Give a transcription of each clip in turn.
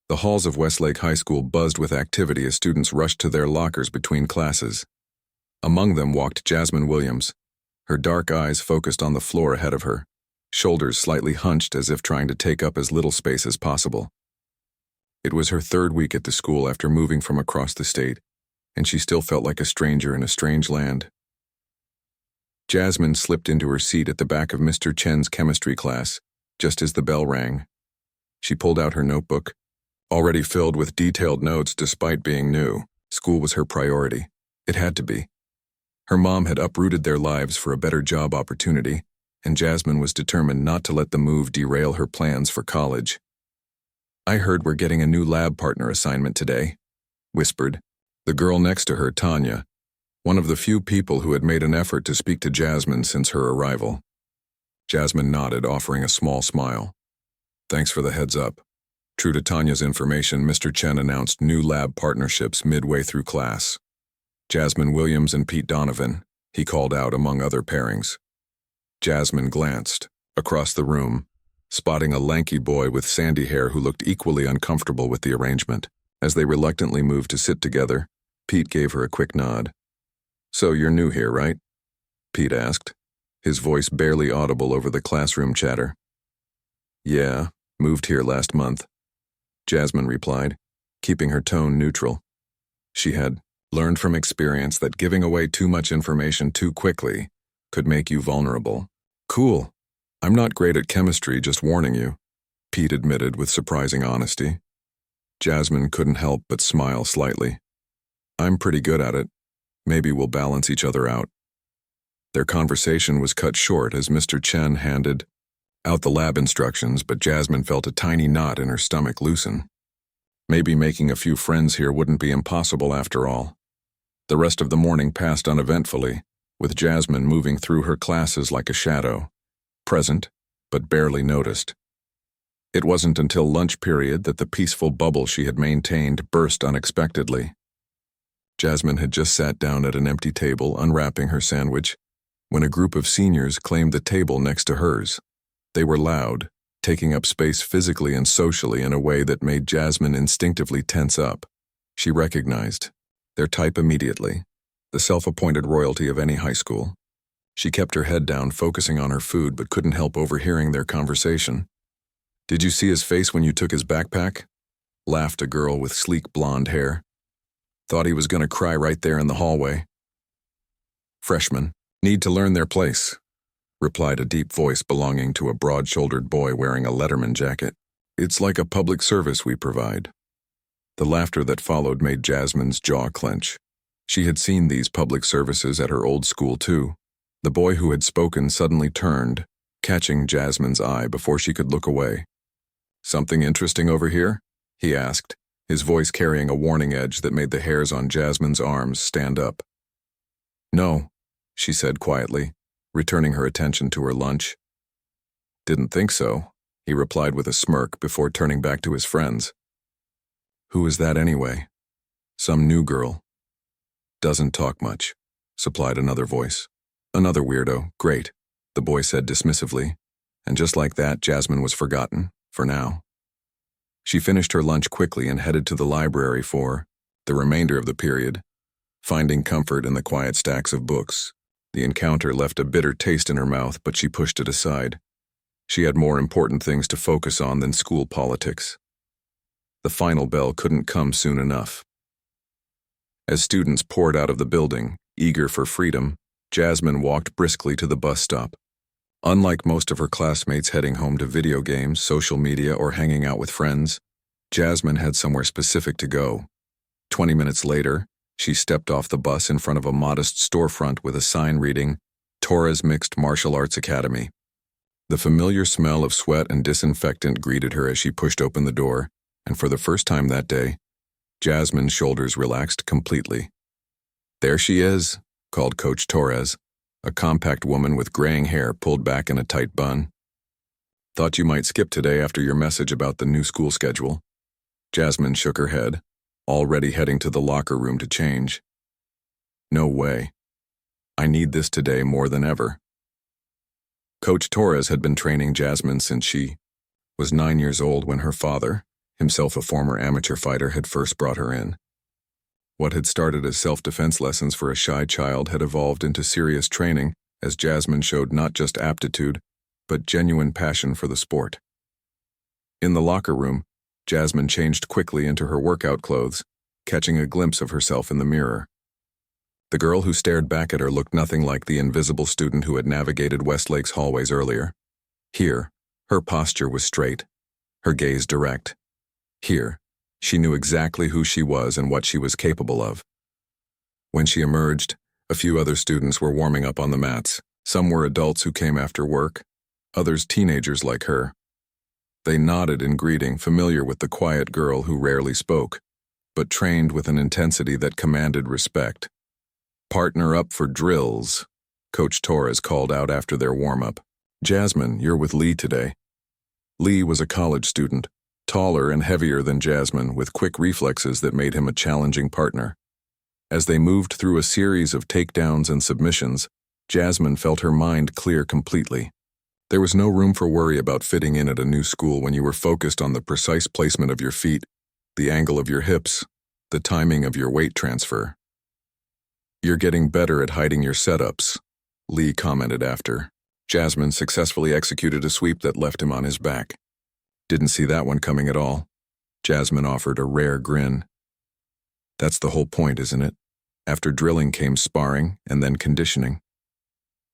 The halls of Westlake High School buzzed with activity as students rushed to their lockers between classes. Among them walked Jasmine Williams, her dark eyes focused on the floor ahead of her, shoulders slightly hunched as if trying to take up as little space as possible. It was her third week at the school after moving from across the state, and she still felt like a stranger in a strange land. Jasmine slipped into her seat at the back of Mr. Chen's chemistry class, just as the bell rang. She pulled out her notebook, already filled with detailed notes despite being new. School was her priority. It had to be. Her mom had uprooted their lives for a better job opportunity, and Jasmine was determined not to let the move derail her plans for college. "I heard we're getting a new lab partner assignment today," whispered the girl next to her, Tanya, one of the few people who had made an effort to speak to Jasmine since her arrival. Jasmine nodded, offering a small smile. "Thanks for the heads up." True to Tanya's information, Mr. Chen announced new lab partnerships midway through class. Jasmine Williams and Pete Donovan, he called out among other pairings. Jasmine glanced across the room, spotting a lanky boy with sandy hair who looked equally uncomfortable with the arrangement. As they reluctantly moved to sit together, Pete gave her a quick nod. "So you're new here, right?" Pete asked, his voice barely audible over the classroom chatter. "Yeah, moved here last month," Jasmine replied, keeping her tone neutral. She had learned from experience that giving away too much information too quickly could make you vulnerable. "Cool. I'm not great at chemistry, just warning you," Pete admitted with surprising honesty. Jasmine couldn't help but smile slightly. "I'm pretty good at it. Maybe we'll balance each other out." Their conversation was cut short as Mr. Chen handed out the lab instructions, but Jasmine felt a tiny knot in her stomach loosen. Maybe making a few friends here wouldn't be impossible after all. The rest of the morning passed uneventfully, with Jasmine moving through her classes like a shadow, present, but barely noticed. It wasn't until lunch period that the peaceful bubble she had maintained burst unexpectedly. Jasmine had just sat down at an empty table unwrapping her sandwich when a group of seniors claimed the table next to hers. They were loud, taking up space physically and socially in a way that made Jasmine instinctively tense up. She recognized their type immediately, the self-appointed royalty of any high school. She kept her head down, focusing on her food, but couldn't help overhearing their conversation. "Did you see his face when you took his backpack?" laughed a girl with sleek blonde hair. "Thought he was going to cry right there in the hallway." "Freshmen need to learn their place," replied a deep voice belonging to a broad-shouldered boy wearing a Letterman jacket. "It's like a public service we provide." The laughter that followed made Jasmine's jaw clench. She had seen these public services at her old school too. The boy who had spoken suddenly turned, catching Jasmine's eye before she could look away. "Something interesting over here?" he asked, his voice carrying a warning edge that made the hairs on Jasmine's arms stand up. "No," she said quietly, returning her attention to her lunch. "Didn't think so," he replied with a smirk before turning back to his friends. "Who is that anyway?" "Some new girl." "Doesn't talk much," supplied another voice. "Another weirdo, great," the boy said dismissively, and just like that, Jasmine was forgotten, for now. She finished her lunch quickly and headed to the library for the remainder of the period, finding comfort in the quiet stacks of books. The encounter left a bitter taste in her mouth, but she pushed it aside. She had more important things to focus on than school politics. The final bell couldn't come soon enough. As students poured out of the building, eager for freedom, Jasmine walked briskly to the bus stop. Unlike most of her classmates heading home to video games, social media, or hanging out with friends, Jasmine had somewhere specific to go. 20 minutes later, she stepped off the bus in front of a modest storefront with a sign reading, "Torres Mixed Martial Arts Academy." The familiar smell of sweat and disinfectant greeted her as she pushed open the door, and for the first time that day, Jasmine's shoulders relaxed completely. "There she is," called Coach Torres, a compact woman with graying hair pulled back in a tight bun. "Thought you might skip today after your message about the new school schedule." Jasmine shook her head, already heading to the locker room to change. "No way. I need this today more than ever." Coach Torres had been training Jasmine since she was 9 years old when her father, himself a former amateur fighter, had first brought her in. What had started as self-defense lessons for a shy child had evolved into serious training as Jasmine showed not just aptitude, but genuine passion for the sport. In the locker room, Jasmine changed quickly into her workout clothes, catching a glimpse of herself in the mirror. The girl who stared back at her looked nothing like the invisible student who had navigated Westlake's hallways earlier. Here, her posture was straight, her gaze direct. Here, she knew exactly who she was and what she was capable of. When she emerged, a few other students were warming up on the mats. Some were adults who came after work, others teenagers like her. They nodded in greeting, familiar with the quiet girl who rarely spoke, but trained with an intensity that commanded respect. "Partner up for drills," Coach Torres called out after their warm-up. "Jasmine, you're with Lee today." Lee was a college student, taller and heavier than Jasmine, with quick reflexes that made him a challenging partner. As they moved through a series of takedowns and submissions, Jasmine felt her mind clear completely. There was no room for worry about fitting in at a new school when you were focused on the precise placement of your feet, the angle of your hips, the timing of your weight transfer. "You're getting better at hiding your setups," Lee commented after. Jasmine successfully executed a sweep that left him on his back. "Didn't see that one coming at all." Jasmine offered a rare grin. "That's the whole point, isn't it? After drilling came sparring and then conditioning."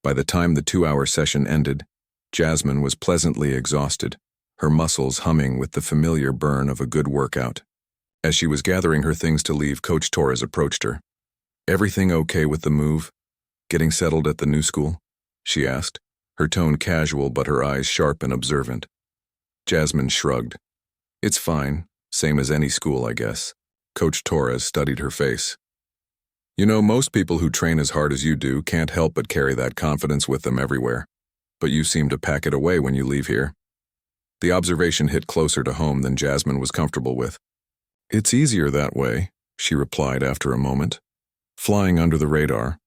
By the time the 2-hour session ended, Jasmine was pleasantly exhausted, her muscles humming with the familiar burn of a good workout. As she was gathering her things to leave, Coach Torres approached her. "Everything okay with the move? Getting settled at the new school?" she asked, her tone casual but her eyes sharp and observant. Jasmine shrugged. "It's fine, same as any school, I guess." Coach Torres studied her face. "You know, most people who train as hard as you do can't help but carry that confidence with them everywhere. But you seem to pack it away when you leave here." The observation hit closer to home than Jasmine was comfortable with. "It's easier that way," she replied after a moment. "Flying under the radar."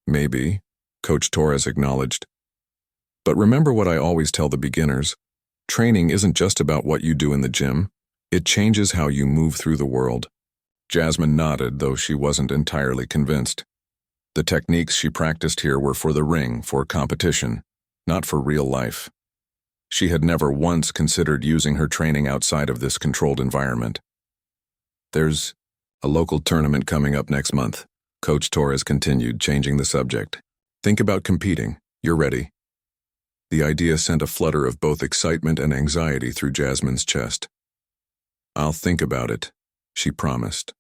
"Maybe," Coach Torres acknowledged. "But remember what I always tell the beginners. Training isn't just about what you do in the gym. It changes how you move through the world." Jasmine nodded, though she wasn't entirely convinced. The techniques she practiced here were for the ring, for competition, not for real life. She had never once considered using her training outside of this controlled environment. "There's a local tournament coming up next month," Coach Torres continued, changing the subject. "Think about competing. You're ready." The idea sent a flutter of both excitement and anxiety through Jasmine's chest. "I'll think about it," she promised.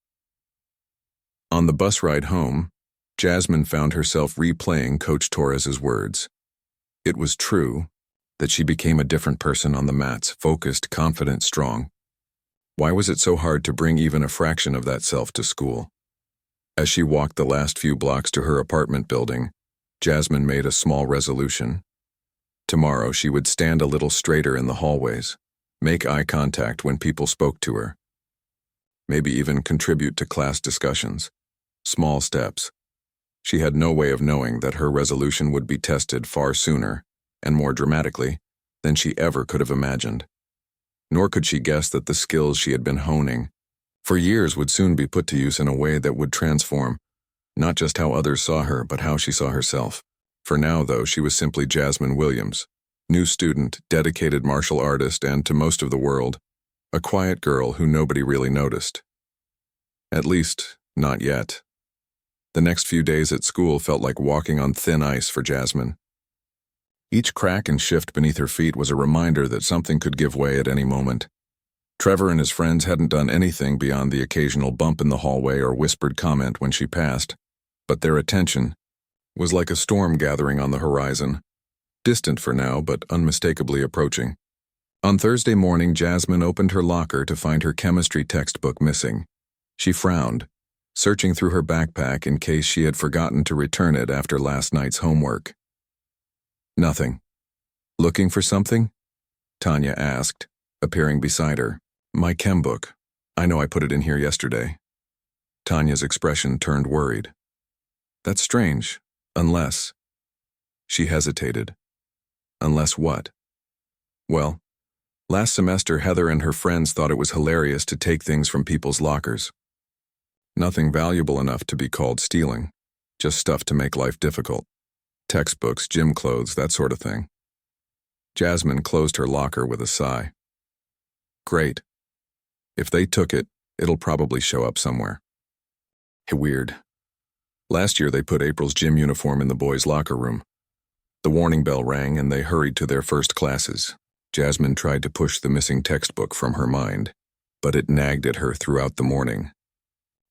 On the bus ride home, Jasmine found herself replaying Coach Torres's words. It was true that she became a different person on the mats, focused, confident, strong. Why was it so hard to bring even a fraction of that self to school? As she walked the last few blocks to her apartment building, Jasmine made a small resolution. Tomorrow she would stand a little straighter in the hallways, make eye contact when people spoke to her. Maybe even contribute to class discussions. Small steps. She had no way of knowing that her resolution would be tested far sooner, and more dramatically, than she ever could have imagined. Nor could she guess that the skills she had been honing for years would soon be put to use in a way that would transform not just how others saw her, but how she saw herself. For now, though, she was simply Jasmine Williams, new student, dedicated martial artist, and, to most of the world, a quiet girl who nobody really noticed. At least, not yet. The next few days at school felt like walking on thin ice for Jasmine. Each crack and shift beneath her feet was a reminder that something could give way at any moment. Trevor and his friends hadn't done anything beyond the occasional bump in the hallway or whispered comment when she passed, but their attention was like a storm gathering on the horizon, distant for now but unmistakably approaching. On Thursday morning, Jasmine opened her locker to find her chemistry textbook missing. She frowned, searching through her backpack in case she had forgotten to return it after last night's homework. "Nothing. Looking for something?" Tanya asked, appearing beside her. "My chem book. I know I put it in here yesterday." Tanya's expression turned worried. "That's strange. Unless..." She hesitated. "Unless what?" "Well, Last semester, Heather and her friends thought it was hilarious to take things from people's lockers. Nothing valuable enough to be called stealing, just stuff to make life difficult. Textbooks, gym clothes, that sort of thing. Jasmine closed her locker with a sigh. Great. If they took it, it'll probably show up somewhere. Weird. Last year they put April's gym uniform in the boys' locker room. The warning bell rang and they hurried to their first classes. Jasmine tried to push the missing textbook from her mind, but it nagged at her throughout the morning.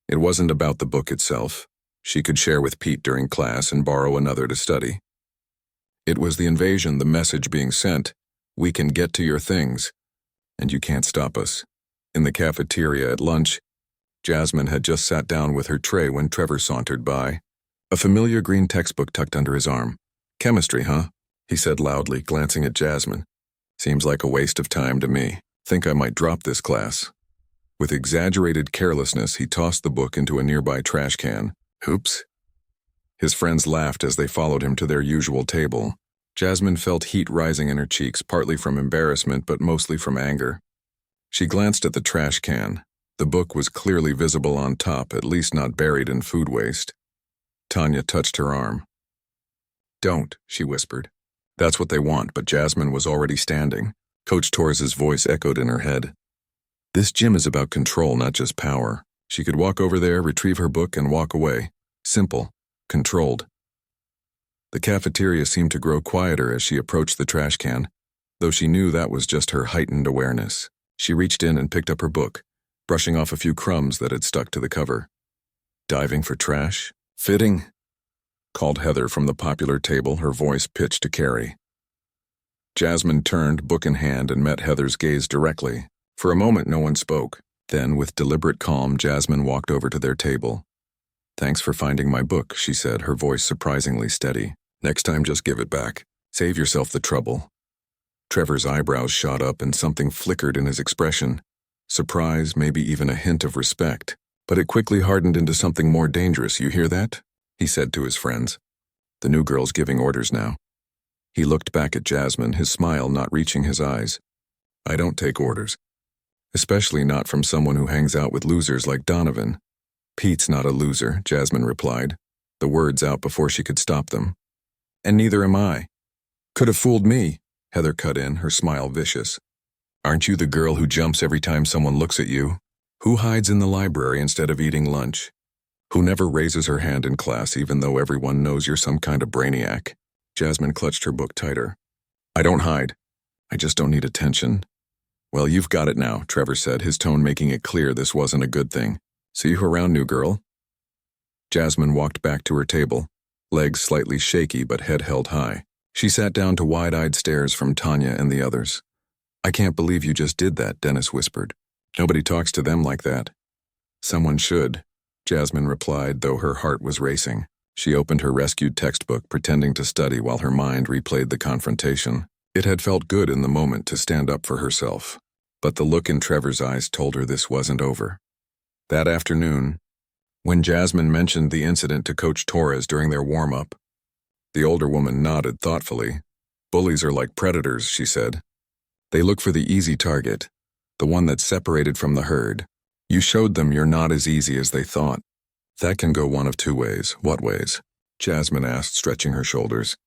It wasn't about the book itself. She could share with Pete during class and borrow another to study. It was the invasion, the message being sent. We can get to your things, and you can't stop us. In the cafeteria at lunch, Jasmine had just sat down with her tray when Trevor sauntered by, a familiar green textbook tucked under his arm. Chemistry, huh? He said loudly, glancing at Jasmine. Seems like a waste of time to me. Think I might drop this class. With exaggerated carelessness, he tossed the book into a nearby trash can. Oops. His friends laughed as they followed him to their usual table. Jasmine felt heat rising in her cheeks, partly from embarrassment but mostly from anger. She glanced at the trash can. The book was clearly visible on top, at least not buried in food waste. Tanya touched her arm. Don't, she whispered. That's what they want, but Jasmine was already standing. Coach Torres's voice echoed in her head. This gym is about control, not just power. She could walk over there, retrieve her book, and walk away. Simple. Controlled. The cafeteria seemed to grow quieter as she approached the trash can, though she knew that was just her heightened awareness. She reached in and picked up her book, brushing off a few crumbs that had stuck to the cover. Diving for trash? Fitting, called Heather from the popular table, her voice pitched to Carrie. Jasmine turned, book in hand, and met Heather's gaze directly. For a moment, no one spoke. Then, with deliberate calm, Jasmine walked over to their table. Thanks for finding my book, she said, her voice surprisingly steady. Next time, just give it back. Save yourself the trouble. Trevor's eyebrows shot up and something flickered in his expression. Surprise, maybe even a hint of respect. But it quickly hardened into something more dangerous. You hear that? He said to his friends. The new girl's giving orders now. He looked back at Jasmine, his smile not reaching his eyes. I don't take orders. Especially not from someone who hangs out with losers like Donovan. Pete's not a loser, Jasmine replied, the words out before she could stop them. And neither am I. Could have fooled me, Heather cut in, her smile vicious. Aren't you the girl who jumps every time someone looks at you? Who hides in the library instead of eating lunch? Who never raises her hand in class even though everyone knows you're some kind of brainiac? Jasmine clutched her book tighter. I don't hide. I just don't need attention. Well, you've got it now, Trevor said, his tone making it clear this wasn't a good thing. See you around, new girl. Jasmine walked back to her table, legs slightly shaky but head held high. She sat down to wide-eyed stares from Tanya and the others. I can't believe you just did that, Dennis whispered. Nobody talks to them like that. Someone should, Jasmine replied, though her heart was racing. She opened her rescued textbook, pretending to study while her mind replayed the confrontation. It had felt good in the moment to stand up for herself, but the look in Trevor's eyes told her this wasn't over. That afternoon, when Jasmine mentioned the incident to Coach Torres during their warm-up, the older woman nodded thoughtfully. Bullies are like predators, she said. They look for the easy target, the one that's separated from the herd. You showed them you're not as easy as they thought. That can go one of two ways. What ways? Jasmine asked, stretching her shoulders.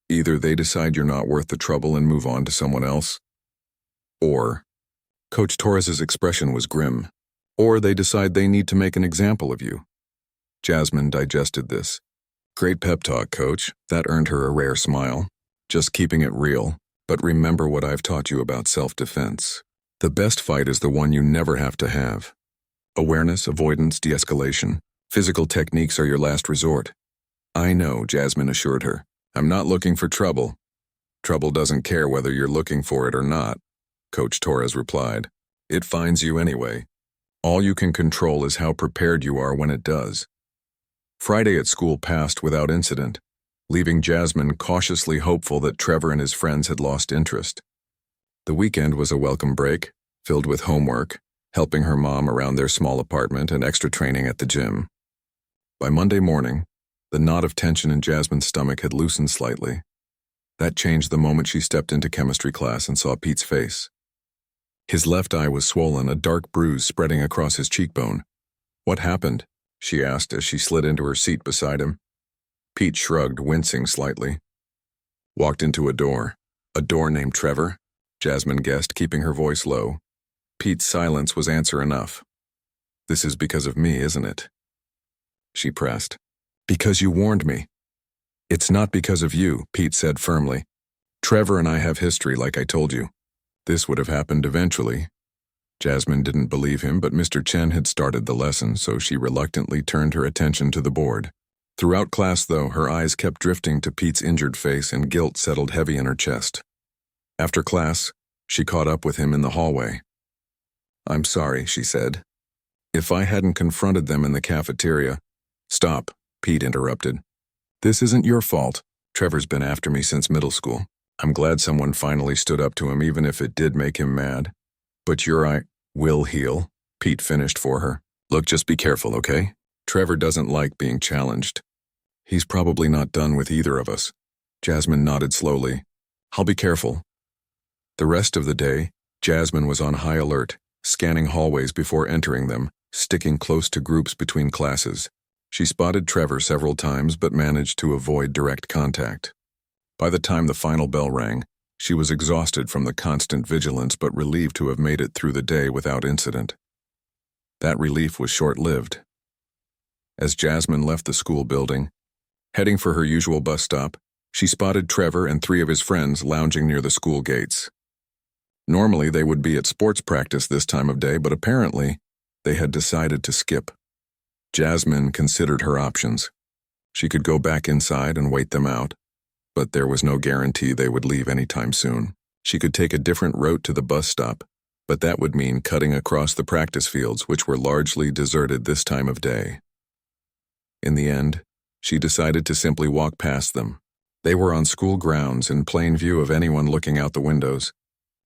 Either they decide you're not worth the trouble and move on to someone else, or, Coach Torres's expression was grim, or they decide they need to make an example of you. Jasmine digested this. Great pep talk, Coach. That earned her a rare smile. Just keeping it real, but remember what I've taught you about self-defense. The best fight is the one you never have to have. Awareness, avoidance, de-escalation. Physical techniques are your last resort. I know, Jasmine assured her. I'm not looking for trouble. Trouble doesn't care whether you're looking for it or not, Coach Torres replied. It finds you anyway. All you can control is how prepared you are when it does. Friday at school passed without incident, leaving Jasmine cautiously hopeful that Trevor and his friends had lost interest. The weekend was a welcome break, filled with homework, helping her mom around their small apartment, and extra training at the gym. By Monday morning, the knot of tension in Jasmine's stomach had loosened slightly. That changed the moment she stepped into chemistry class and saw Pete's face. His left eye was swollen, a dark bruise spreading across his cheekbone. "What happened?" she asked as she slid into her seat beside him. Pete shrugged, wincing slightly. "Walked into a door. A door named Trevor?" Jasmine guessed, keeping her voice low. Pete's silence was answer enough. "This is because of me, isn't it?" She pressed. "Because you warned me." "It's not because of you," Pete said firmly. "Trevor and I have history, like I told you. This would have happened eventually." Jasmine didn't believe him, but Mr. Chen had started the lesson, so she reluctantly turned her attention to the board. Throughout class, though, her eyes kept drifting to Pete's injured face and guilt settled heavy in her chest. After class, she caught up with him in the hallway. "I'm sorry," she said. "If I hadn't confronted them in the cafeteria—" "Stop," Pete interrupted. "This isn't your fault. Trevor's been after me since middle school. I'm glad someone finally stood up to him, even if it did make him mad. But your eye will heal," Pete finished for her. "Look, just be careful, okay? Trevor doesn't like being challenged. He's probably not done with either of us." Jasmine nodded slowly. "I'll be careful." The rest of the day, Jasmine was on high alert, scanning hallways before entering them, sticking close to groups between classes. She spotted Trevor several times but managed to avoid direct contact. By the time the final bell rang, she was exhausted from the constant vigilance but relieved to have made it through the day without incident. That relief was short-lived. As Jasmine left the school building, heading for her usual bus stop, she spotted Trevor and 3 of his friends lounging near the school gates. Normally they would be at sports practice this time of day, but apparently they had decided to skip. Jasmine considered her options. She could go back inside and wait them out, but there was no guarantee they would leave anytime soon. She could take a different route to the bus stop, but that would mean cutting across the practice fields, which were largely deserted this time of day. In the end, she decided to simply walk past them. They were on school grounds in plain view of anyone looking out the windows.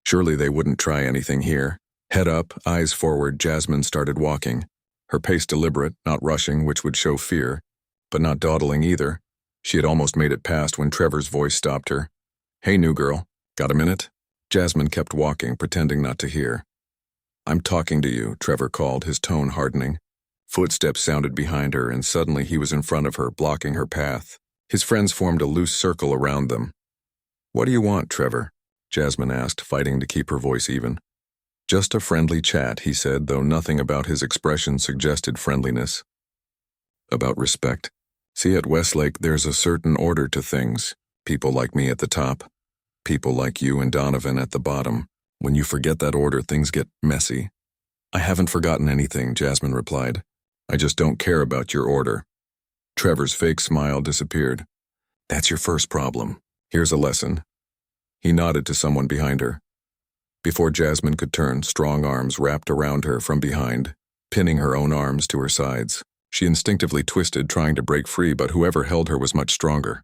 Surely they wouldn't try anything here. Head up, eyes forward, Jasmine started walking. Her pace deliberate, not rushing, which would show fear, but not dawdling either. She had almost made it past when Trevor's voice stopped her. "Hey, new girl, got a minute?" Jasmine kept walking, pretending not to hear. "I'm talking to you," Trevor called, his tone hardening. Footsteps sounded behind her, and suddenly he was in front of her, blocking her path. His friends formed a loose circle around them. "What do you want, Trevor?" Jasmine asked, fighting to keep her voice even. "Just a friendly chat," he said, though nothing about his expression suggested friendliness. "About respect. See, at Westlake there's a certain order to things. People like me at the top. People like you and Donovan at the bottom. When you forget that order, things get messy." "I haven't forgotten anything," Jasmine replied. "I just don't care about your order." Trevor's fake smile disappeared. "That's your first problem. Here's a lesson." He nodded to someone behind her. Before Jasmine could turn, strong arms wrapped around her from behind, pinning her own arms to her sides. She instinctively twisted, trying to break free, but whoever held her was much stronger.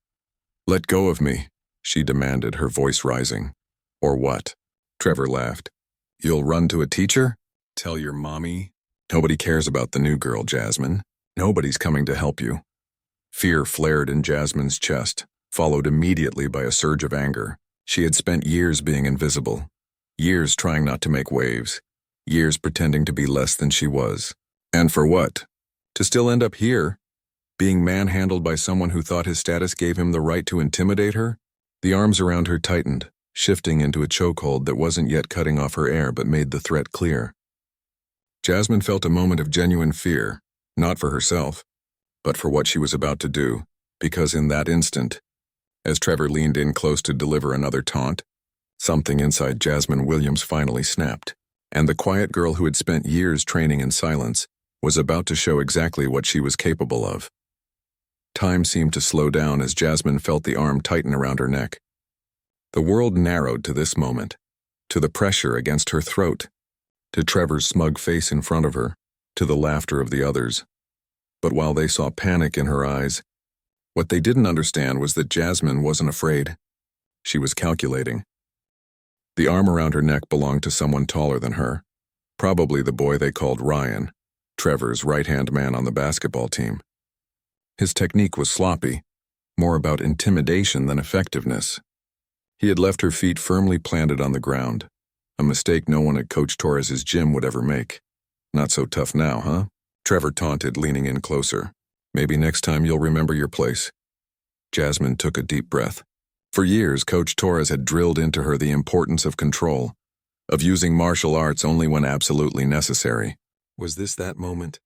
"Let go of me," she demanded, her voice rising. "Or what?" Trevor laughed. "You'll run to a teacher? Tell your mommy?" "Nobody cares about the new girl, Jasmine. Nobody's coming to help you." Fear flared in Jasmine's chest, followed immediately by a surge of anger. She had spent years being invisible, years trying not to make waves, years pretending to be less than she was. And for what? To still end up here, being manhandled by someone who thought his status gave him the right to intimidate her? The arms around her tightened, shifting into a chokehold that wasn't yet cutting off her air but made the threat clear. Jasmine felt a moment of genuine fear, not for herself, but for what she was about to do, because in that instant, as Trevor leaned in close to deliver another taunt, something inside Jasmine Williams finally snapped, and the quiet girl who had spent years training in silence was about to show exactly what she was capable of. Time seemed to slow down as Jasmine felt the arm tighten around her neck. The world narrowed to this moment, to the pressure against her throat, to Trevor's smug face in front of her, to the laughter of the others. But while they saw panic in her eyes, what they didn't understand was that Jasmine wasn't afraid. She was calculating. The arm around her neck belonged to someone taller than her, probably the boy they called Ryan, Trevor's right-hand man on the basketball team. His technique was sloppy, more about intimidation than effectiveness. He had left her feet firmly planted on the ground, A mistake no one at Coach Torres's gym would ever make. Not so tough now, huh? Trevor taunted, leaning in closer. Maybe next time you'll remember your place. Jasmine took a deep breath. For years, Coach Torres had drilled into her the importance of control, of using martial arts only when absolutely necessary. Was this that moment?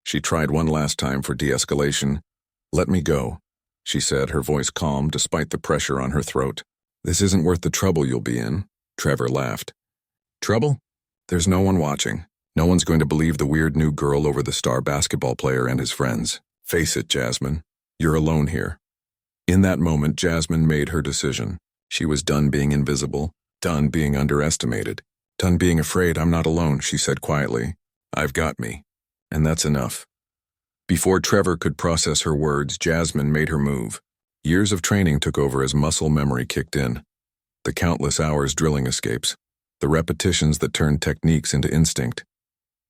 She tried one last time for de-escalation. "Let me go," she said, her voice calm despite the pressure on her throat. "This isn't worth the trouble you'll be in." Trevor laughed. "Trouble? There's no one watching. No one's going to believe the weird new girl over the star basketball player and his friends. Face it, Jasmine. You're alone here." In that moment, Jasmine made her decision. She was done being invisible, done being underestimated, done being afraid. "I'm not alone," she said quietly. "I've got me. And that's enough." Before Trevor could process her words, Jasmine made her move. Years of training took over as muscle memory kicked in. The countless hours drilling escapes, the repetitions that turned techniques into instinct.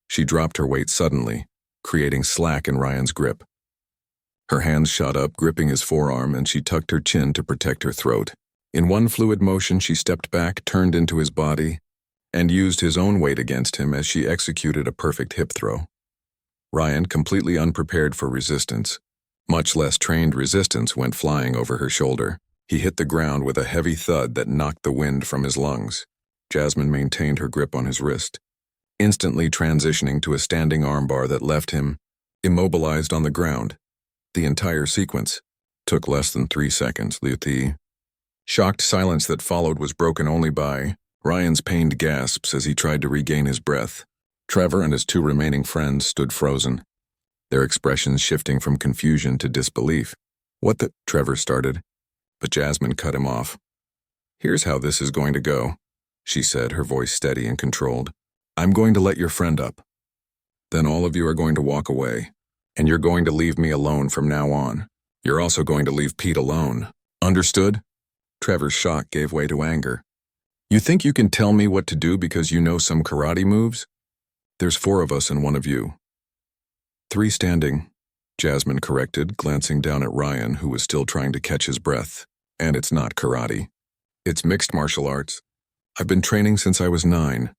She dropped her weight suddenly, creating slack in Ryan's grip. Her hands shot up, gripping his forearm, and she tucked her chin to protect her throat. In one fluid motion, she stepped back, turned into his body, and used his own weight against him as she executed a perfect hip throw. Ryan, completely unprepared for resistance, much less trained resistance, went flying over her shoulder. He hit the ground with a heavy thud that knocked the wind from his lungs. Jasmine maintained her grip on his wrist, instantly transitioning to a standing armbar that left him immobilized on the ground. The entire sequence took less than 3 seconds. The shocked silence that followed was broken only by Ryan's pained gasps as he tried to regain his breath. Trevor and his 2 remaining friends stood frozen, their expressions shifting from confusion to disbelief. "What the—" Trevor started, but Jasmine cut him off. "Here's how this is going to go," she said, her voice steady and controlled. "I'm going to let your friend up. Then all of you are going to walk away, and you're going to leave me alone from now on. You're also going to leave Pete alone. Understood?" Trevor's shock gave way to anger. "You think you can tell me what to do because you know some karate moves? There's 4 of us and 1 of you." 3 standing, Jasmine corrected, glancing down at Ryan, who was still trying to catch his breath. "And it's not karate. It's mixed martial arts. I've been training since I was 9.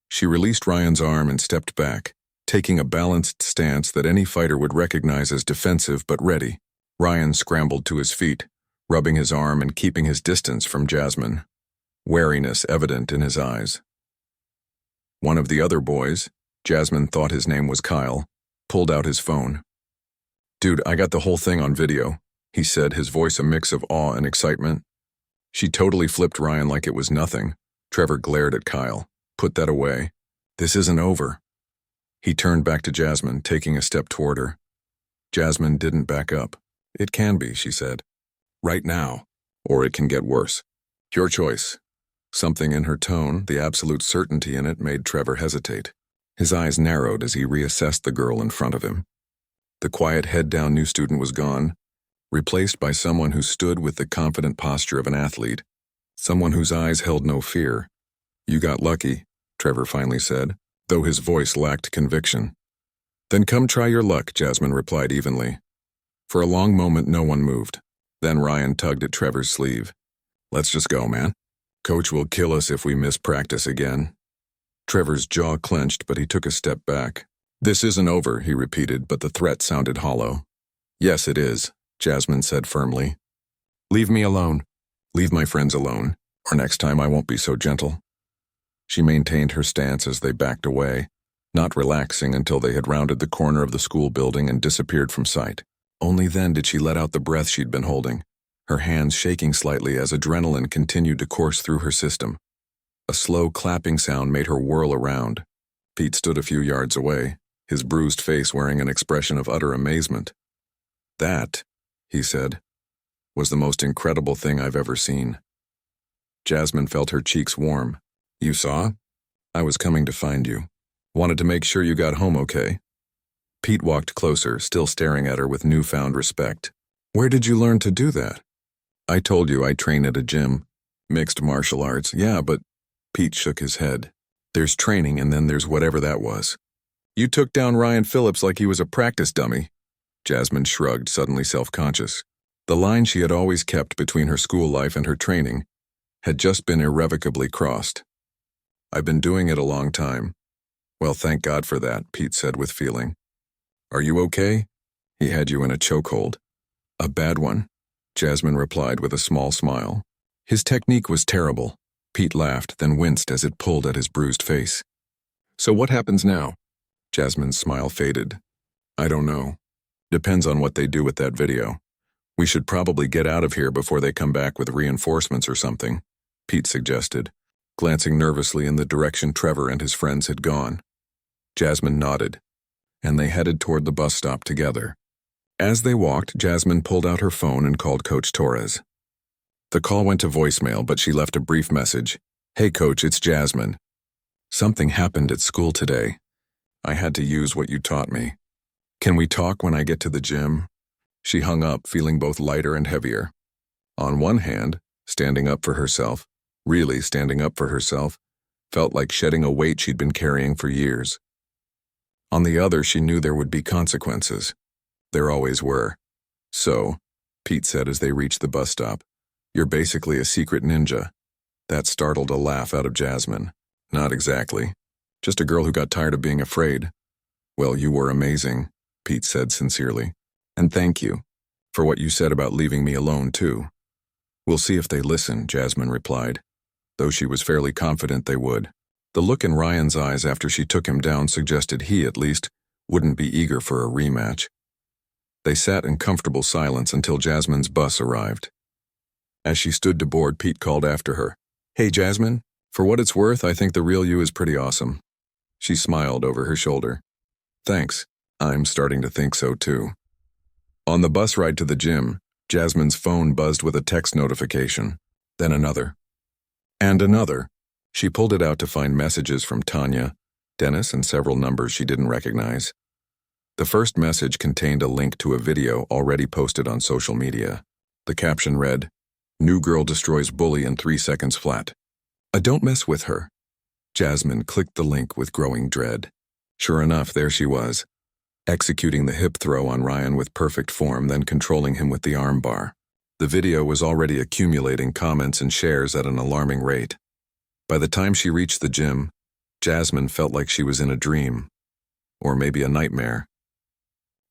She released Ryan's arm and stepped back, taking a balanced stance that any fighter would recognize as defensive but ready. Ryan scrambled to his feet, rubbing his arm and keeping his distance from Jasmine, wariness evident in his eyes. One of the other boys, Jasmine thought his name was Kyle, pulled out his phone. "Dude, I got the whole thing on video," he said, his voice a mix of awe and excitement. She totally flipped Ryan like it was nothing. Trevor glared at Kyle. "Put that away. This isn't over." He turned back to Jasmine, taking a step toward her. Jasmine didn't back up. "It can be," she said. "Right now. Or it can get worse. Your choice." Something in her tone, the absolute certainty in it, made Trevor hesitate. His eyes narrowed as he reassessed the girl in front of him. The quiet head-down new student was gone, replaced by someone who stood with the confident posture of an athlete, someone whose eyes held no fear. "You got lucky," Trevor finally said, though his voice lacked conviction. "Then come try your luck," Jasmine replied evenly. For a long moment, no one moved. Then Ryan tugged at Trevor's sleeve. "Let's just go, man. Coach will kill us if we miss practice again." Trevor's jaw clenched, but he took a step back. "This isn't over," he repeated, but the threat sounded hollow. "Yes, it is," Jasmine said firmly. "Leave me alone. Leave my friends alone, or next time I won't be so gentle." She maintained her stance as they backed away, not relaxing until they had rounded the corner of the school building and disappeared from sight. Only then did she let out the breath she'd been holding, her hands shaking slightly as adrenaline continued to course through her system. A slow clapping sound made her whirl around. Pete stood a few yards away, his bruised face wearing an expression of utter amazement. "That," he said, "was the most incredible thing I've ever seen." Jasmine felt her cheeks warm. "You saw? I was coming to find you. Wanted to make sure you got home okay." Pete walked closer, still staring at her with newfound respect. "Where did you learn to do that?" "I told you I train at a gym. Mixed martial arts, yeah, but—" Pete shook his head. "There's training and then there's whatever that was." "You took down Ryan Phillips like he was a practice dummy." Jasmine shrugged, suddenly self-conscious. The line she had always kept between her school life and her training had just been irrevocably crossed. I've been doing it a long time. Well, thank God for that, Pete said with feeling. Are you okay? He had you in a chokehold. A bad one, Jasmine replied with a small smile. His technique was terrible. Pete laughed, then winced as it pulled at his bruised face. So what happens now? Jasmine's smile faded. I don't know. Depends on what they do with that video. We should probably get out of here before they come back with reinforcements or something, Pete suggested, glancing nervously in the direction Trevor and his friends had gone. Jasmine nodded, and they headed toward the bus stop together. As they walked, Jasmine pulled out her phone and called Coach Torres. The call went to voicemail, but she left a brief message. Hey Coach, it's Jasmine. Something happened at school today. I had to use what you taught me. Can we talk when I get to the gym? She hung up, feeling both lighter and heavier. On one hand, standing up for herself, really standing up for herself, felt like shedding a weight she'd been carrying for years. On the other, she knew there would be consequences. There always were. So, Pete said as they reached the bus stop, you're basically a secret ninja. That startled a laugh out of Jasmine. Not exactly. Just a girl who got tired of being afraid. Well, you were amazing, Pete said sincerely. And thank you for what you said about leaving me alone, too. We'll see if they listen, Jasmine replied, though she was fairly confident they would. The look in Ryan's eyes after she took him down suggested he, at least, wouldn't be eager for a rematch. They sat in comfortable silence until Jasmine's bus arrived. As she stood to board, Pete called after her. Hey, Jasmine, for what it's worth, I think the real you is pretty awesome. She smiled over her shoulder. Thanks. I'm starting to think so, too. On the bus ride to the gym, Jasmine's phone buzzed with a text notification, then another. And another. She pulled it out to find messages from Tanya, Dennis, and several numbers she didn't recognize. The first message contained a link to a video already posted on social media. The caption read, New girl destroys bully in 3 seconds flat. Don't mess with her. Jasmine clicked the link with growing dread. Sure enough, there she was, executing the hip throw on Ryan with perfect form, then controlling him with the arm bar. The video was already accumulating comments and shares at an alarming rate. By the time she reached the gym, Jasmine felt like she was in a dream, or maybe a nightmare.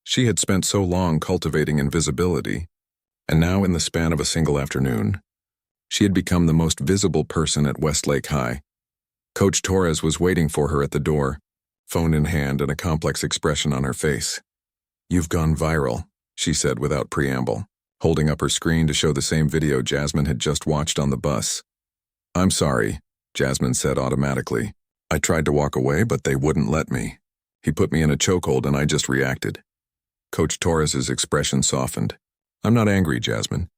She had spent so long cultivating invisibility, and now in the span of a single afternoon, she had become the most visible person at Westlake High. Coach Torres was waiting for her at the door, phone in hand and a complex expression on her face. You've gone viral, she said without preamble, holding up her screen to show the same video Jasmine had just watched on the bus. I'm sorry, Jasmine said automatically. I tried to walk away, but they wouldn't let me. He put me in a chokehold and I just reacted. Coach Torres's expression softened. I'm not angry, Jasmine.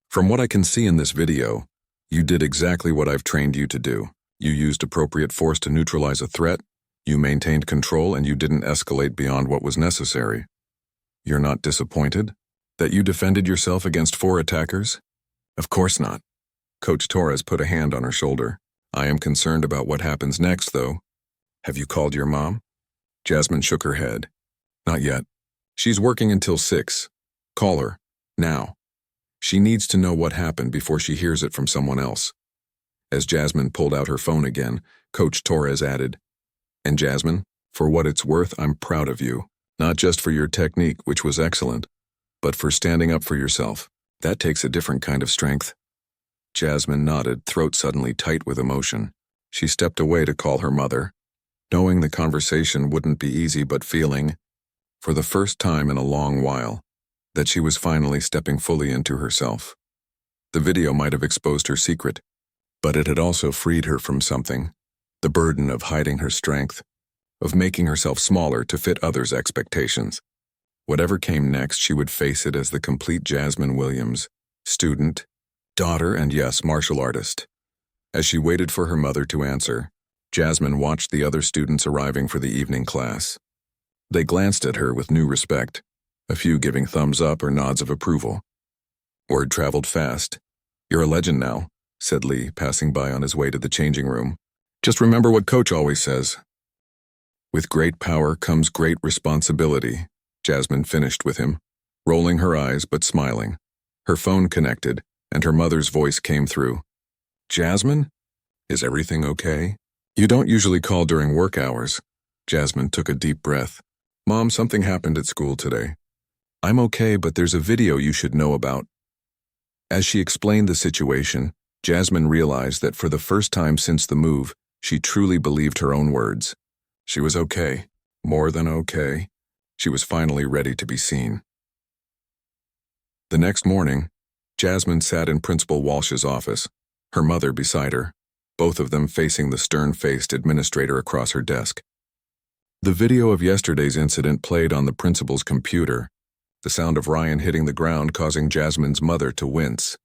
From what I can see in this video, you did exactly what I've trained you to do. You used appropriate force to neutralize a threat, you maintained control, and you didn't escalate beyond what was necessary. You're not disappointed that you defended yourself against 4 attackers? Of course not. Coach Torres put a hand on her shoulder. I am concerned about what happens next, though. Have you called your mom? Jasmine shook her head. Not yet. She's working until 6. Call her. Now. She needs to know what happened before she hears it from someone else. As Jasmine pulled out her phone again, Coach Torres added, And Jasmine, for what it's worth, I'm proud of you. Not just for your technique, which was excellent, but for standing up for yourself. That takes a different kind of strength. Jasmine nodded, throat suddenly tight with emotion. She stepped away to call her mother, knowing the conversation wouldn't be easy, but feeling, for the first time in a long while, that she was finally stepping fully into herself. The video might have exposed her secret, but it had also freed her from something, the burden of hiding her strength, of making herself smaller to fit others' expectations. Whatever came next, she would face it as the complete Jasmine Williams, student, daughter, and yes, martial artist. As she waited for her mother to answer, Jasmine watched the other students arriving for the evening class. They glanced at her with new respect, a few giving thumbs up or nods of approval. Word traveled fast. You're a legend now, said Lee, passing by on his way to the changing room. Just remember what Coach always says. With great power comes great responsibility, Jasmine finished with him, rolling her eyes but smiling. Her phone connected, and her mother's voice came through. Jasmine? Is everything okay? You don't usually call during work hours. Jasmine took a deep breath. Mom, something happened at school today. I'm okay, but there's a video you should know about. As she explained the situation, Jasmine realized that for the first time since the move, she truly believed her own words. She was okay, more than okay. She was finally ready to be seen. The next morning, Jasmine sat in Principal Walsh's office, her mother beside her, both of them facing the stern-faced administrator across her desk. The video of yesterday's incident played on the principal's computer, the sound of Ryan hitting the ground causing Jasmine's mother to wince.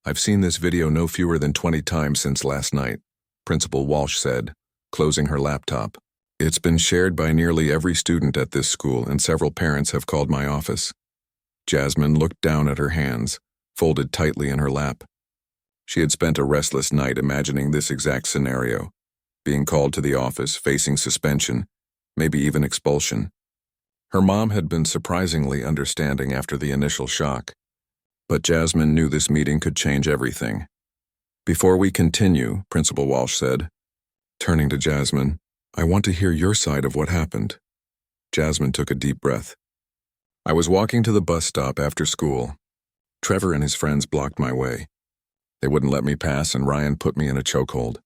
I've seen this video no fewer than 20 times since last night, Principal Walsh said, closing her laptop. It's been shared by nearly every student at this school, and several parents have called my office. Jasmine looked down at her hands, folded tightly in her lap. She had spent a restless night imagining this exact scenario, being called to the office, facing suspension, maybe even expulsion. Her mom had been surprisingly understanding after the initial shock, but Jasmine knew this meeting could change everything. Before we continue, Principal Walsh said, turning to Jasmine, I want to hear your side of what happened. Jasmine took a deep breath. I was walking to the bus stop after school. Trevor and his friends blocked my way. They wouldn't let me pass, and Ryan put me in a chokehold.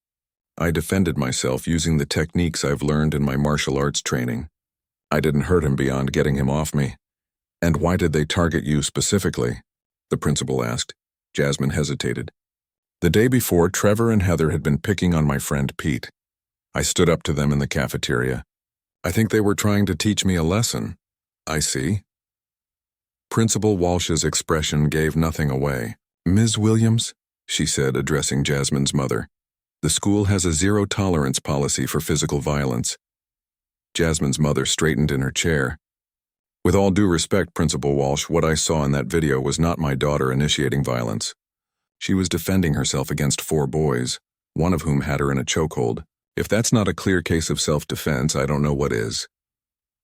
I defended myself using the techniques I've learned in my martial arts training. I didn't hurt him beyond getting him off me. And why did they target you specifically? The principal asked. Jasmine hesitated. The day before, Trevor and Heather had been picking on my friend Pete. I stood up to them in the cafeteria. I think they were trying to teach me a lesson. I see. Principal Walsh's expression gave nothing away. Ms. Williams, she said, addressing Jasmine's mother, the school has a zero-tolerance policy for physical violence. Jasmine's mother straightened in her chair. With all due respect, Principal Walsh, what I saw in that video was not my daughter initiating violence. She was defending herself against 4 boys, one of whom had her in a chokehold. If that's not a clear case of self-defense, I don't know what is.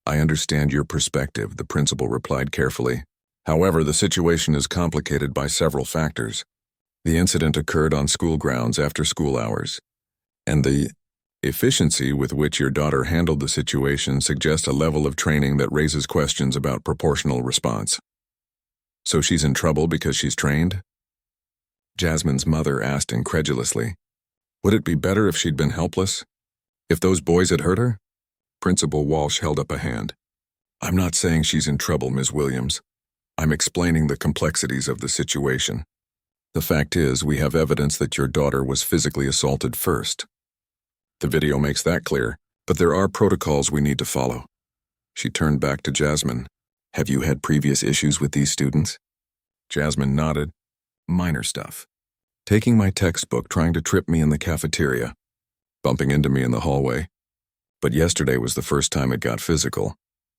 I understand your perspective, the principal replied carefully. However, the situation is complicated by several factors. The incident occurred on school grounds after school hours, and the efficiency with which your daughter handled the situation suggests a level of training that raises questions about proportional response. So she's in trouble because she's trained? Jasmine's mother asked incredulously. Would it be better if she'd been helpless? If those boys had hurt her? Principal Walsh held up a hand. I'm not saying she's in trouble, Ms. Williams. I'm explaining the complexities of the situation. The fact is, we have evidence that your daughter was physically assaulted first. The video makes that clear, but there are protocols we need to follow. She turned back to Jasmine. Have you had previous issues with these students? Jasmine nodded. Minor stuff. Taking my textbook, trying to trip me in the cafeteria, bumping into me in the hallway. But yesterday was the first time it got physical.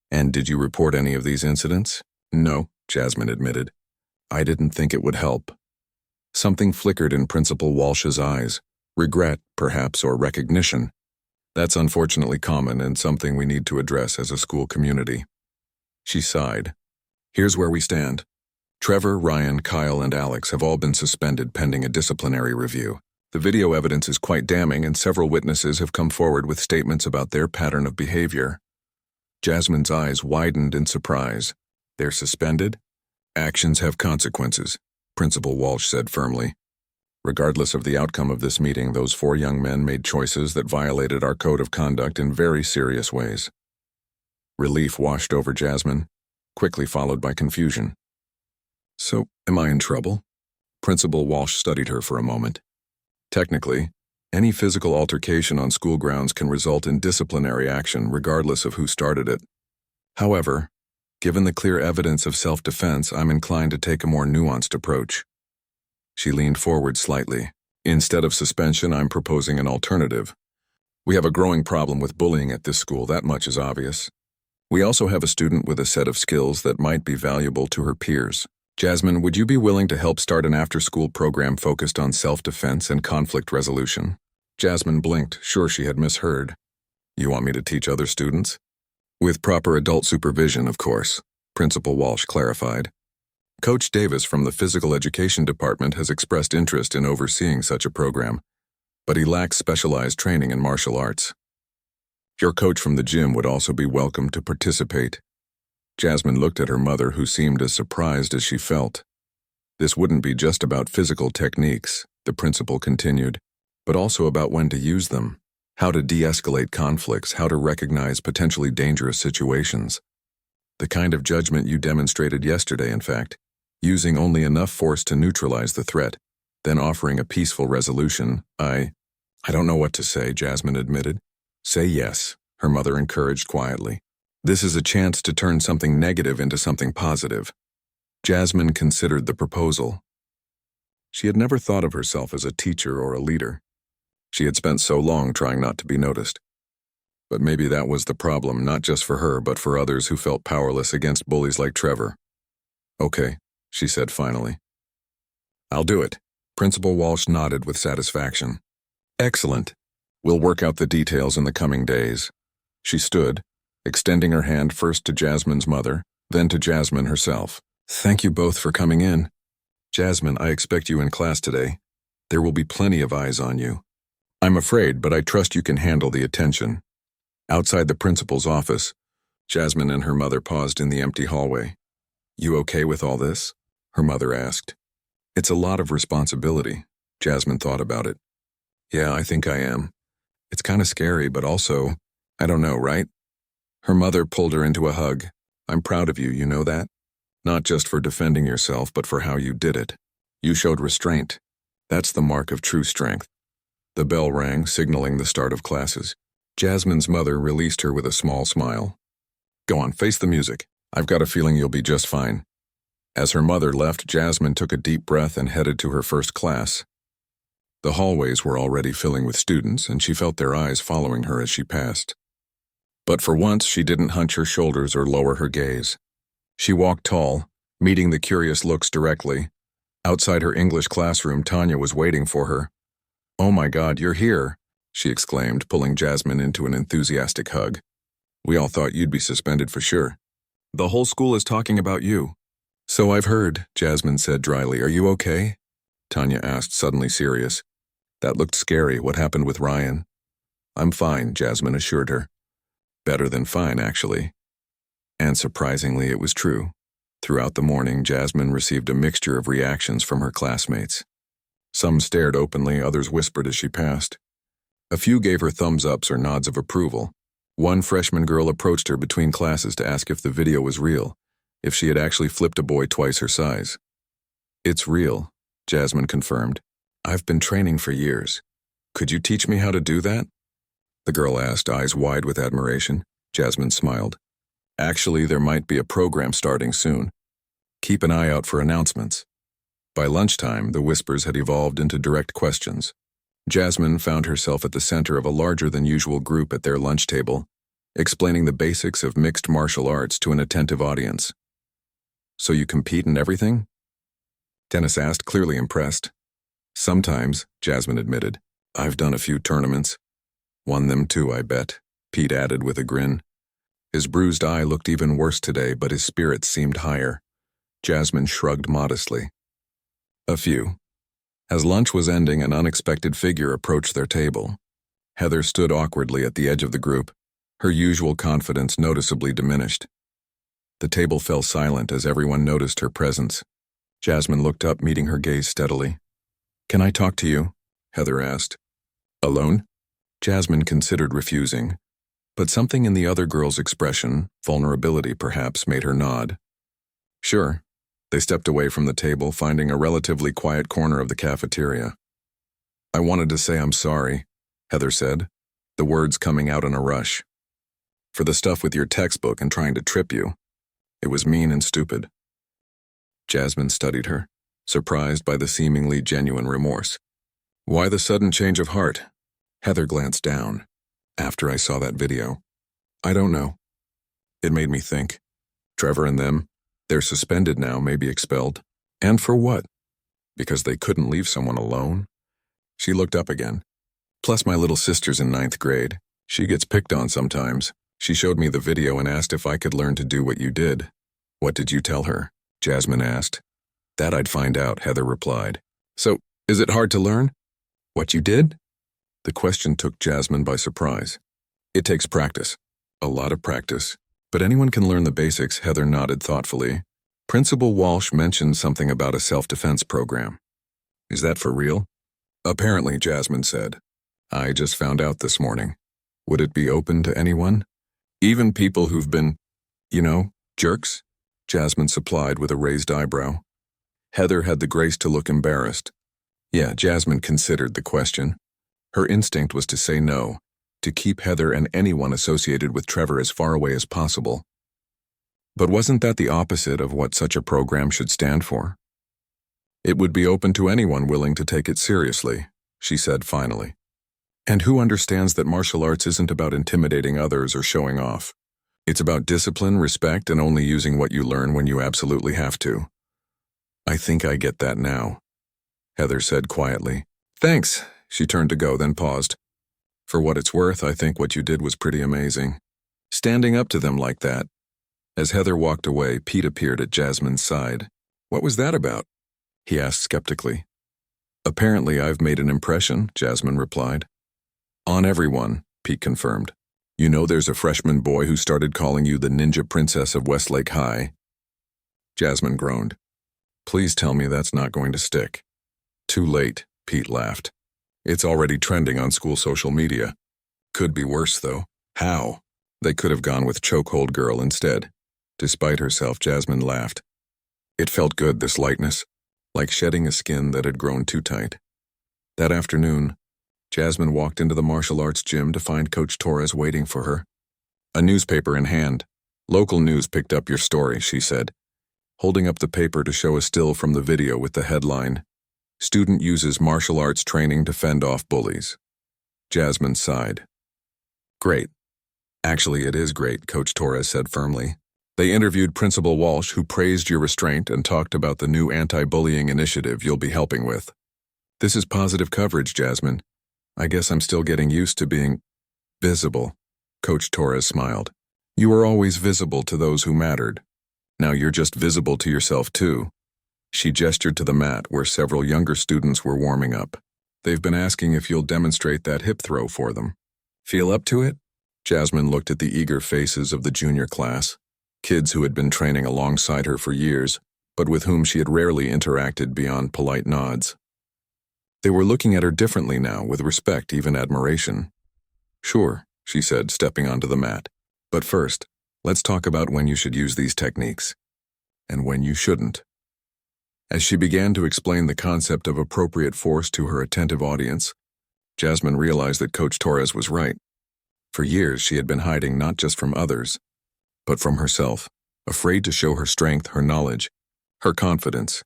And did you report any of these incidents? No, Jasmine admitted. I didn't think it would help. Something flickered in Principal Walsh's eyes. Regret, perhaps, or recognition. That's unfortunately common and something we need to address as a school community. She sighed. Here's where we stand. Trevor, Ryan, Kyle, and Alex have all been suspended pending a disciplinary review. The video evidence is quite damning, and several witnesses have come forward with statements about their pattern of behavior. Jasmine's eyes widened in surprise. They're suspended? Actions have consequences, Principal Walsh said firmly. Regardless of the outcome of this meeting, those 4 young men made choices that violated our code of conduct in very serious ways. Relief washed over Jasmine, quickly followed by confusion. So, am I in trouble? Principal Walsh studied her for a moment. Technically, any physical altercation on school grounds can result in disciplinary action regardless of who started it. However, given the clear evidence of self-defense, I'm inclined to take a more nuanced approach. She leaned forward slightly. Instead of suspension, I'm proposing an alternative. We have a growing problem with bullying at this school, that much is obvious. We also have a student with a set of skills that might be valuable to her peers. Jasmine, would you be willing to help start an after-school program focused on self-defense and conflict resolution? Jasmine blinked, sure she had misheard. You want me to teach other students? With proper adult supervision, of course, Principal Walsh clarified. Coach Davis from the Physical Education Department has expressed interest in overseeing such a program. but he lacks specialized training in martial arts. Your coach from the gym would also be welcome to participate. Jasmine looked at her mother, who seemed as surprised as she felt. This wouldn't be just about physical techniques, the principal continued, but also about when to use them, how to de-escalate conflicts, how to recognize potentially dangerous situations. The kind of judgment you demonstrated yesterday, in fact, using only enough force to neutralize the threat, then offering a peaceful resolution. I don't know what to say, Jasmine admitted. Say yes, her mother encouraged quietly. This is a chance to turn something negative into something positive. Jasmine considered the proposal. She had never thought of herself as a teacher or a leader. She had spent so long trying not to be noticed. But maybe that was the problem, not just for her, but for others who felt powerless against bullies like Trevor. Okay, she said finally. I'll do it. Principal Walsh nodded with satisfaction. Excellent. We'll work out the details in the coming days. She stood, extending her hand first to Jasmine's mother, then to Jasmine herself. Thank you both for coming in. Jasmine, I expect you in class today. There will be plenty of eyes on you. I'm afraid, but I trust you can handle the attention. Outside the principal's office, Jasmine and her mother paused in the empty hallway. You okay with all this? Her mother asked. It's a lot of responsibility. Jasmine thought about it. Yeah, I think I am. It's kind of scary, but also, I don't know, right? Her mother pulled her into a hug. I'm proud of you, you know that? Not just for defending yourself, but for how you did it. You showed restraint. That's the mark of true strength. The bell rang, signaling the start of classes. Jasmine's mother released her with a small smile. Go on, face the music. I've got a feeling you'll be just fine. As her mother left, Jasmine took a deep breath and headed to her first class. The hallways were already filling with students, and she felt their eyes following her as she passed. But for once, she didn't hunch her shoulders or lower her gaze. She walked tall, meeting the curious looks directly. Outside her English classroom, Tanya was waiting for her. Oh my God, you're here, she exclaimed, pulling Jasmine into an enthusiastic hug. We all thought you'd be suspended for sure. The whole school is talking about you. So I've heard, Jasmine said dryly. Are you okay? Tanya asked, suddenly serious. That looked scary. What happened with Ryan? I'm fine, Jasmine assured her. Better than fine, actually. And surprisingly, it was true. Throughout the morning, Jasmine received a mixture of reactions from her classmates. Some stared openly, others whispered as she passed. A few gave her thumbs-ups or nods of approval. One freshman girl approached her between classes to ask if the video was real, if she had actually flipped a boy twice her size. It's real, Jasmine confirmed. I've been training for years. Could you teach me how to do that? The girl asked, eyes wide with admiration. Jasmine smiled. Actually, there might be a program starting soon. Keep an eye out for announcements. By lunchtime, the whispers had evolved into direct questions. Jasmine found herself at the center of a larger-than-usual group at their lunch table, explaining the basics of mixed martial arts to an attentive audience. So you compete in everything? Dennis asked, clearly impressed. Sometimes, Jasmine admitted. I've done a few tournaments. Won them too, I bet, Pete added with a grin. His bruised eye looked even worse today, but his spirits seemed higher. Jasmine shrugged modestly. A few. As lunch was ending, an unexpected figure approached their table. Heather stood awkwardly at the edge of the group, her usual confidence noticeably diminished. The table fell silent as everyone noticed her presence. Jasmine looked up, meeting her gaze steadily. Can I talk to you? Heather asked. Alone? Jasmine considered refusing, but something in the other girl's expression, vulnerability perhaps, made her nod. Sure. They stepped away from the table, finding a relatively quiet corner of the cafeteria. I wanted to say I'm sorry, Heather said, the words coming out in a rush. For the stuff with your textbook and trying to trip you. It was mean and stupid. Jasmine studied her, surprised by the seemingly genuine remorse. Why the sudden change of heart? Heather glanced down. After I saw that video. I don't know. It made me think. Trevor and them, they're suspended now, maybe expelled. And for what? Because they couldn't leave someone alone? She looked up again. Plus my little sister's in 9th grade. She gets picked on sometimes. She showed me the video and asked if I could learn to do what you did. What did you tell her? Jasmine asked. That I'd find out, Heather replied. So, is it hard to learn? What you did? The question took Jasmine by surprise. It takes practice. A lot of practice. But anyone can learn the basics, Heather nodded thoughtfully. Principal Walsh mentioned something about a self-defense program. Is that for real? Apparently, Jasmine said. I just found out this morning. Would it be open to anyone? Even people who've been, jerks? Jasmine supplied with a raised eyebrow. Heather had the grace to look embarrassed. Yeah, Jasmine considered the question. Her instinct was to say no, to keep Heather and anyone associated with Trevor as far away as possible. But wasn't that the opposite of what such a program should stand for? It would be open to anyone willing to take it seriously, she said finally. And who understands that martial arts isn't about intimidating others or showing off? It's about discipline, respect, and only using what you learn when you absolutely have to. I think I get that now, Heather said quietly. Thanks, she turned to go, then paused. For what it's worth, I think what you did was pretty amazing. Standing up to them like that. As Heather walked away, Pete appeared at Jasmine's side. What was that about? He asked skeptically. Apparently I've made an impression, Jasmine replied. On everyone, Pete confirmed. You know there's a freshman boy who started calling you the Ninja Princess of Westlake High. Jasmine groaned. Please tell me that's not going to stick. Too late, Pete laughed. It's already trending on school social media. Could be worse, though. How? They could have gone with Chokehold Girl instead. Despite herself, Jasmine laughed. It felt good, this lightness, like shedding a skin that had grown too tight. That afternoon, Jasmine walked into the martial arts gym to find Coach Torres waiting for her. A newspaper in hand. Local news picked up your story, she said, holding up the paper to show a still from the video with the headline, Student uses martial arts training to fend off bullies. Jasmine sighed. Great. Actually, it is great, Coach Torres said firmly. They interviewed Principal Walsh, who praised your restraint and talked about the new anti-bullying initiative you'll be helping with. This is positive coverage, Jasmine. I guess I'm still getting used to being visible, Coach Torres smiled. You were always visible to those who mattered. Now you're just visible to yourself too. She gestured to the mat where several younger students were warming up. They've been asking if you'll demonstrate that hip throw for them. Feel up to it? Jasmine looked at the eager faces of the junior class, kids who had been training alongside her for years, but with whom she had rarely interacted beyond polite nods. They were looking at her differently now, with respect, even admiration. Sure, she said, stepping onto the mat. But first, let's talk about when you should use these techniques, and when you shouldn't. As she began to explain the concept of appropriate force to her attentive audience, Jasmine realized that Coach Torres was right. For years, she had been hiding not just from others, but from herself, afraid to show her strength, her knowledge, her confidence.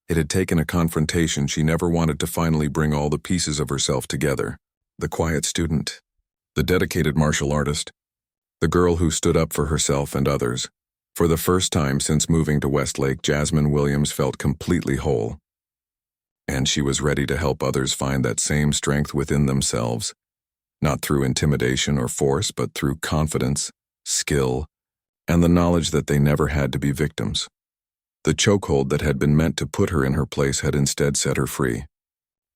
It had taken a confrontation she never wanted to finally bring all the pieces of herself together. The quiet student, the dedicated martial artist, the girl who stood up for herself and others. For the first time since moving to Westlake, Jasmine Williams felt completely whole. And she was ready to help others find that same strength within themselves, not through intimidation or force, but through confidence, skill, and the knowledge that they never had to be victims. The chokehold that had been meant to put her in her place had instead set her free.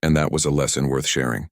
And that was a lesson worth sharing.